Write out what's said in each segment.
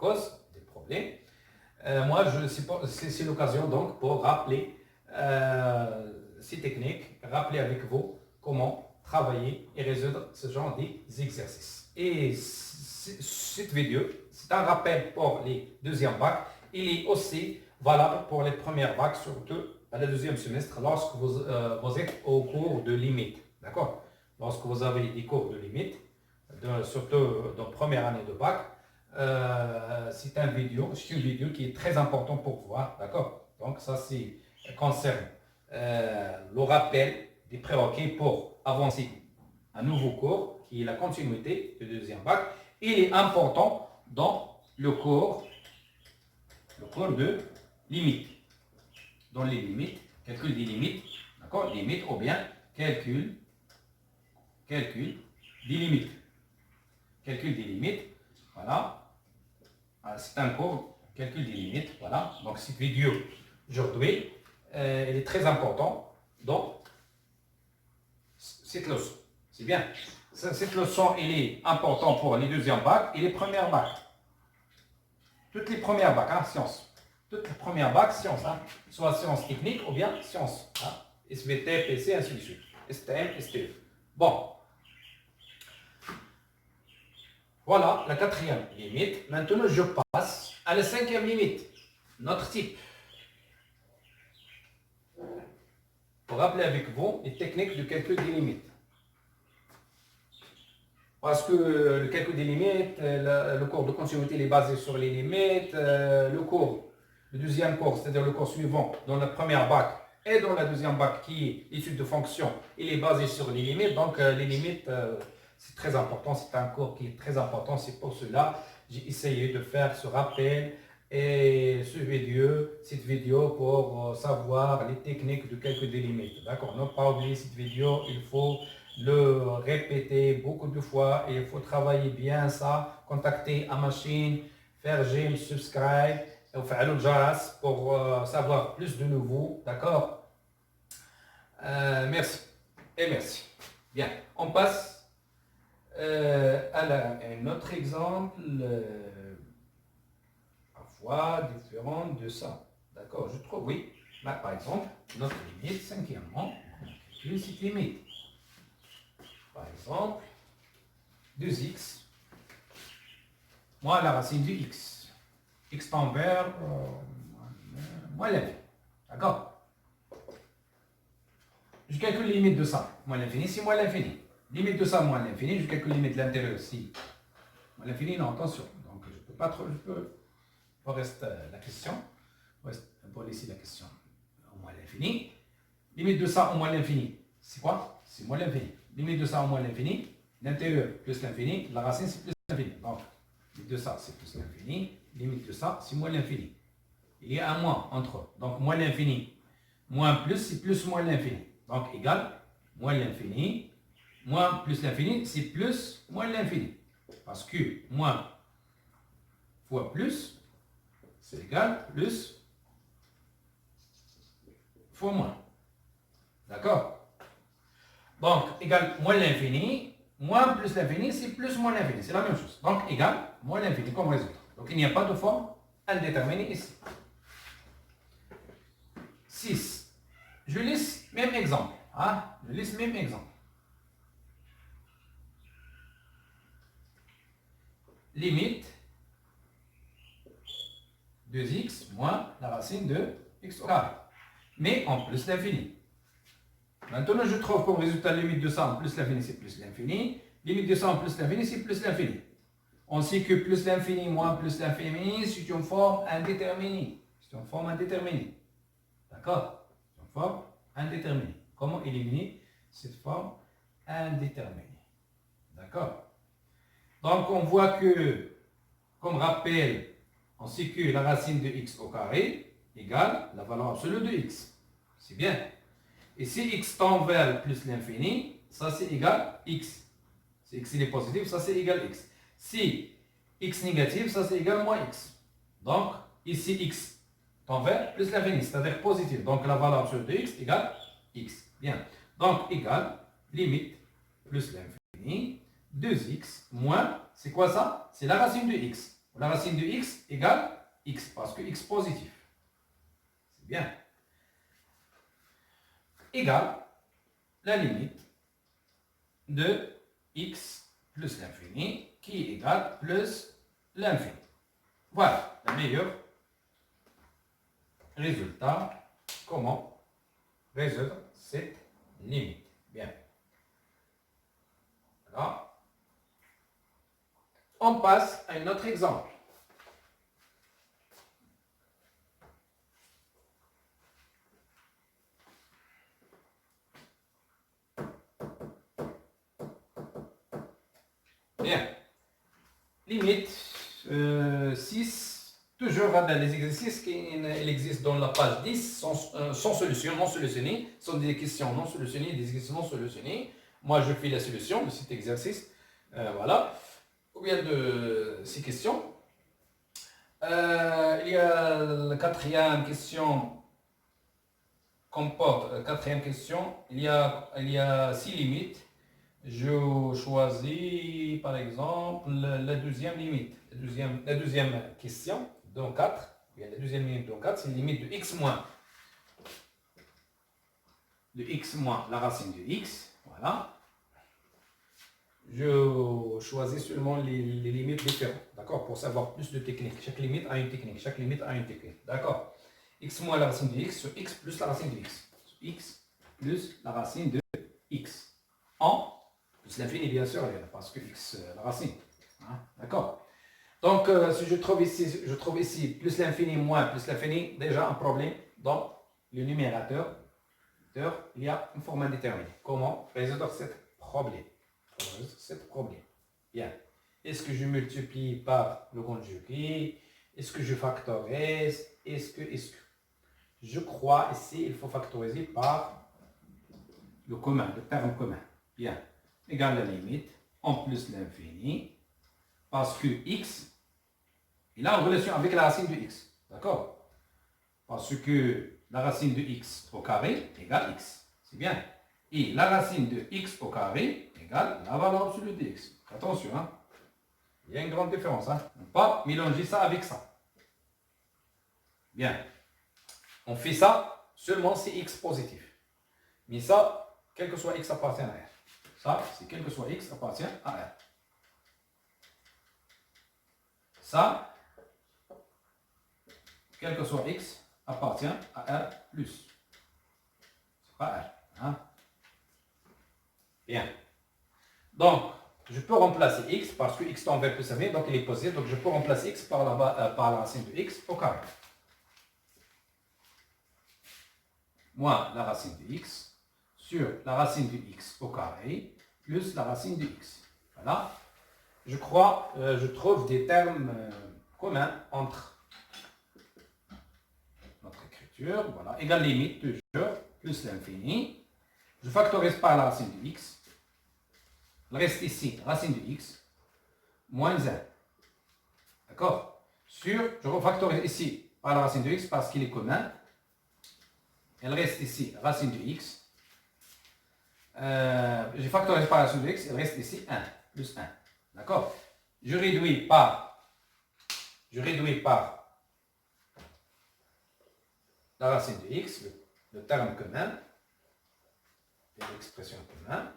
cause des problèmes. Moi, c'est l'occasion donc pour rappeler ces techniques, rappeler avec vous comment travailler et résoudre ce genre d'exercices. Et cette vidéo, c'est un rappel pour les deuxièmes bacs. Il est aussi valable pour les premières bacs, surtout à le deuxième semestre, lorsque vous êtes au cours de limite. D'accord? Lorsque vous avez des cours de limite, surtout dans la première année de bac, c'est une vidéo qui est très importante pour vous. D'accord? Donc ça, concerne le rappel des prérequis pour avancer un nouveau cours, qui est la continuité du deuxième bac. Il est important dans le cours de limite. Dans les limites, calcul des limites, d'accord? Limites ou bien calcul des limites. Calcul des limites, voilà. C'est un cours, calcul des limites, voilà. Donc cette vidéo aujourd'hui, elle est très importante dans cette leçon. C'est bien. Cette leçon, elle est importante pour les deuxièmes bacs et les premières bacs. Toutes les premières bacs, sciences. Toutes les premières bacs, sciences. Soit sciences techniques ou bien sciences. SVT, PC, ainsi de suite. STM, STF. Bon. Voilà la quatrième limite. Maintenant, je passe à la cinquième limite. Notre type. Pour rappeler avec vous les techniques de calcul des limites. Parce que le calcul des limites, le cours de continuité est basé sur les limites. Le deuxième cours, c'est-à-dire le cours suivant, dans la première bac et dans la deuxième bac, qui est l'étude de fonction, il est basé sur les limites. Donc les limites, c'est très important. C'est un cours qui est très important. C'est pour cela que j'ai essayé de faire ce rappel et cette vidéo pour savoir les techniques de calcul des limites. D'accord? Ne pas oublier cette vidéo. Il faut le répéter beaucoup de fois et il faut travailler bien ça. Contacter à machine, faire j'aime, subscribe et faire le jaras pour savoir plus de nouveaux. D'accord? Merci. Et merci. Bien. On passe à un autre exemple. Parfois différent de ça. D'accord? Je trouve, oui. Là, par exemple, notre limite, cinquièmement, une petite limite. Par exemple, 2x moins la racine de x. X tend vers moins l'infini. D'accord? Je calcule la limite de ça. Moins l'infini, c'est moins l'infini. Limite de ça, moins l'infini. Je calcule la limite de l'intérieur aussi. Moins l'infini, non, attention. Donc, je peux pas trop. Pour rester la question. Pour laisser la question au moins l'infini. Limite de ça au moins l'infini. C'est quoi? C'est moins l'infini. Limite de ça au moins l'infini. L'intérieur plus l'infini. La racine, c'est plus l'infini. Donc, limite de ça, c'est plus l'infini. Limite de ça, c'est moins l'infini. Il y a un moins entre eux. Donc, moins l'infini. Moins plus, c'est plus moins l'infini. Donc, égal, moins l'infini. Moins plus l'infini, c'est plus moins l'infini. Parce que moins fois plus, c'est égal plus fois moins. D'accord? Donc, égal moins l'infini, moins plus l'infini, c'est plus moins l'infini. C'est la même chose. Donc, égal moins l'infini comme résultat. Donc, il n'y a pas de forme indéterminée ici. 6. Je laisse même exemple. Je laisse même exemple. Limite 2x moins la racine de x au carré. Mais en plus l'infini. Maintenant, je trouve comme résultat limite de ça en plus l'infini, c'est plus l'infini. Limite de ça en plus l'infini, c'est plus l'infini. On sait que plus l'infini moins plus l'infini, c'est une forme indéterminée. C'est une forme indéterminée. D'accord? C'est une forme indéterminée. Comment éliminer cette forme indéterminée? D'accord? Donc, on voit que, comme rappel, on sait que la racine de x au carré égale la valeur absolue de x. C'est bien. Et si x tend vers plus l'infini, ça c'est égal x. Si x il est positif, ça c'est égal x. Si x négatif, ça c'est égal moins x. Donc, ici x tend vers plus l'infini, c'est-à-dire positif. Donc, la valeur absolue de x égale x. Bien. Donc, égal limite plus l'infini, 2x moins, c'est quoi ça? C'est la racine de x. La racine de x égale x, parce que x positif. C'est bien. Égale la limite de x plus l'infini, qui est égale plus l'infini. Voilà, le meilleur résultat. Comment résoudre cette limite. Bien. Voilà. On passe à un autre exemple. Bien. Limite 6. Toujours dans les exercices qui existent dans la page 10 sans solution, non solutionnées. Ce sont des questions non solutionnées, des questions non solutionnées. Moi, je fais la solution de cet exercice. Voilà. Ou bien de ces questions. Il y a la quatrième question. Quatrième question. Il y a 6 limites. Je choisis par exemple la deuxième limite. La deuxième question, donc 4. La deuxième limite, donc 4, c'est la limite de x moins. De x moins la racine de x. Voilà. Je choisis seulement les limites différentes. D'accord. Pour savoir plus de techniques. Chaque limite a une technique. Chaque limite a une technique. D'accord. X moins la racine de x sur x plus la racine de x. Sur x plus la racine de x. En plus l'infini, bien sûr, parce que x, la racine. Hein? D'accord. Donc, si je trouve ici plus l'infini moins plus l'infini, déjà un problème dans le numérateur. Il y a une forme indéterminée. Comment résoudre ce problème? Bien. Est-ce que je multiplie par le conjugué? Est-ce que je factorise? Est-ce que je crois ici, il faut factoriser par le commun, le terme commun. Bien. Égale la limite en plus l'infini, parce que x, il a une relation avec la racine de x. D'accord? Parce que la racine de x au carré égale x. C'est bien. Et la racine de x au carré égale la valeur absolue de x. Attention, hein? Il y a une grande différence. Hein? On ne peut pas mélanger ça avec ça. Bien. On fait ça seulement si x positif. Mais ça, quel que soit x appartient à R. Ça, c'est quel que soit x appartient à R. Ça, quel que soit x appartient à R plus. C'est pas R. Hein? Bien. Donc, je peux remplacer x parce que x tend vers plus infini, donc il est positif. Donc, je peux remplacer x par la racine de x au carré. Moins la racine de x sur la racine de x au carré plus la racine de x. Voilà. Je crois, je trouve des termes communs entre notre écriture. Voilà. Égale limite, toujours, plus l'infini. Je factorise par la racine de x. Il reste ici, racine de x, moins 1. D'accord? Je refactorise ici par la racine de x parce qu'il est commun. Il reste ici, racine de x. Je factorise par la racine de x, il reste ici 1, plus 1. D'accord? Je réduis par la racine de x, le terme commun, l'expression commune.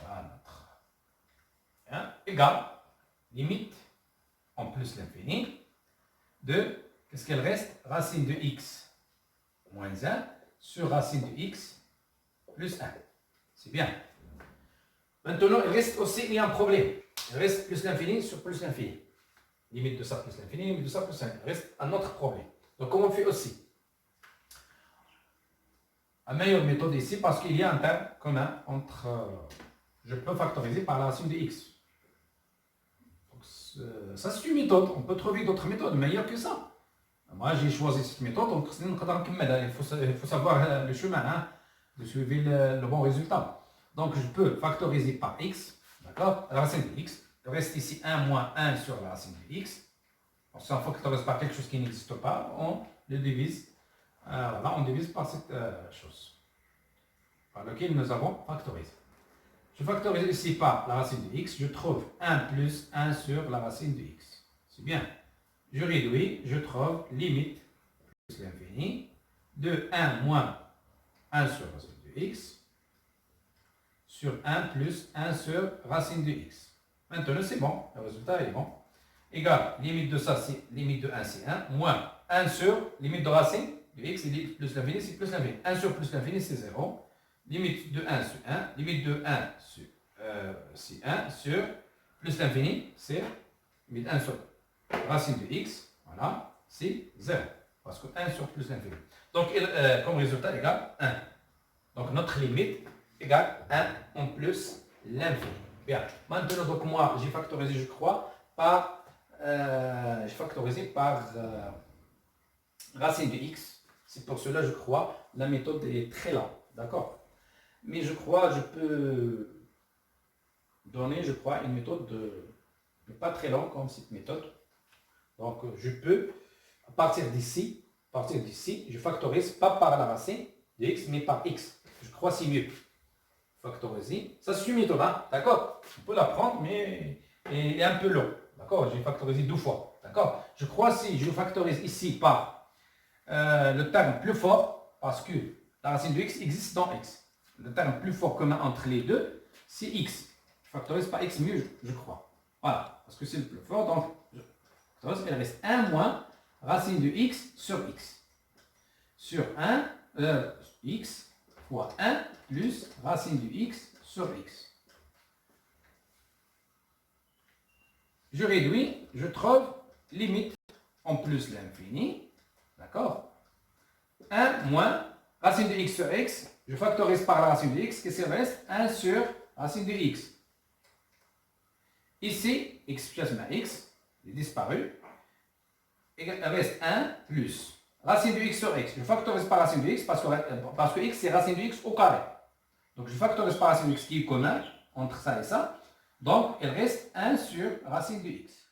Voilà notre égale limite en plus l'infini de, qu'est-ce qu'elle reste? Racine de x moins 1 sur racine de x plus 1. C'est bien. Maintenant, il reste aussi, il y a un problème. Il reste plus l'infini sur plus l'infini. Limite de ça plus l'infini, limite de ça plus 1. Il reste un autre problème. Donc, comment on fait aussi? La meilleure méthode ici, parce qu'il y a un terme commun entre... je peux factoriser par la racine de x. Donc, ça, c'est une méthode. On peut trouver d'autres méthodes meilleures que ça. Moi, j'ai choisi cette méthode, donc il faut savoir le chemin, hein, de suivre le bon résultat. Donc, je peux factoriser par x, d'accord, la racine de x. Il reste ici 1 moins 1 sur la racine de x. Donc, si on factorise par quelque chose qui n'existe pas, on le divise. Voilà, on divise par cette chose par laquelle nous avons factorisé. Je factorise ici par la racine de x, je trouve 1 plus 1 sur la racine de x. C'est bien. je réduis, je trouve limite plus l'infini de 1 moins 1 sur racine de x sur 1 plus 1 sur racine de x. Maintenant, c'est bon, le résultat est bon. Égal, limite de ça, c'est limite de 1, c'est 1, moins 1 sur limite de racine de x, plus l'infini, c'est plus l'infini. 1 sur plus l'infini, c'est 0. Limite de 1 sur 1, limite de 1 sur c'est 1 sur plus l'infini, c'est limite 1 sur racine de x, voilà, c'est 0. Parce que 1 sur plus l'infini. Donc, comme résultat égal 1. Donc, notre limite égale 1 en plus l'infini. Bien. Maintenant, donc moi, j'ai factorisé, je crois, par, racine de x. C'est pour cela, je crois, la méthode est très lente. D'accord? Mais je crois, je peux donner, je crois, une méthode de pas très longue comme cette méthode. Donc, je peux, à partir d'ici, je factorise pas par la racine de x, mais par x. Je crois que c'est mieux. Factoriser. Ça, c'est une méthode, hein? D'accord? On peut l'apprendre, mais il est un peu long. D'accord? J'ai factorisé 2 fois. D'accord? Je crois que si je factorise ici par le terme plus fort, parce que la racine de x existe dans x. Le terme plus fort commun entre les deux, c'est x. Je factorise par x mieux, je crois. Voilà, parce que c'est le plus fort, donc je factorise, il reste 1 moins racine de x sur x. Sur 1, x fois 1 plus racine de x sur x. Je réduis, je trouve limite en plus l'infini. D'accord? 1 moins racine de x sur x. Je factorise par la racine de x. Qu'est-ce qu'il reste? 1 sur racine de x. Ici, x plus x, il est disparu. Il reste 1 plus racine de x sur x. Je factorise par racine de x parce que x c'est racine de x au carré. Donc je factorise par racine de x qui est commun entre ça et ça. Donc il reste 1 sur racine de x.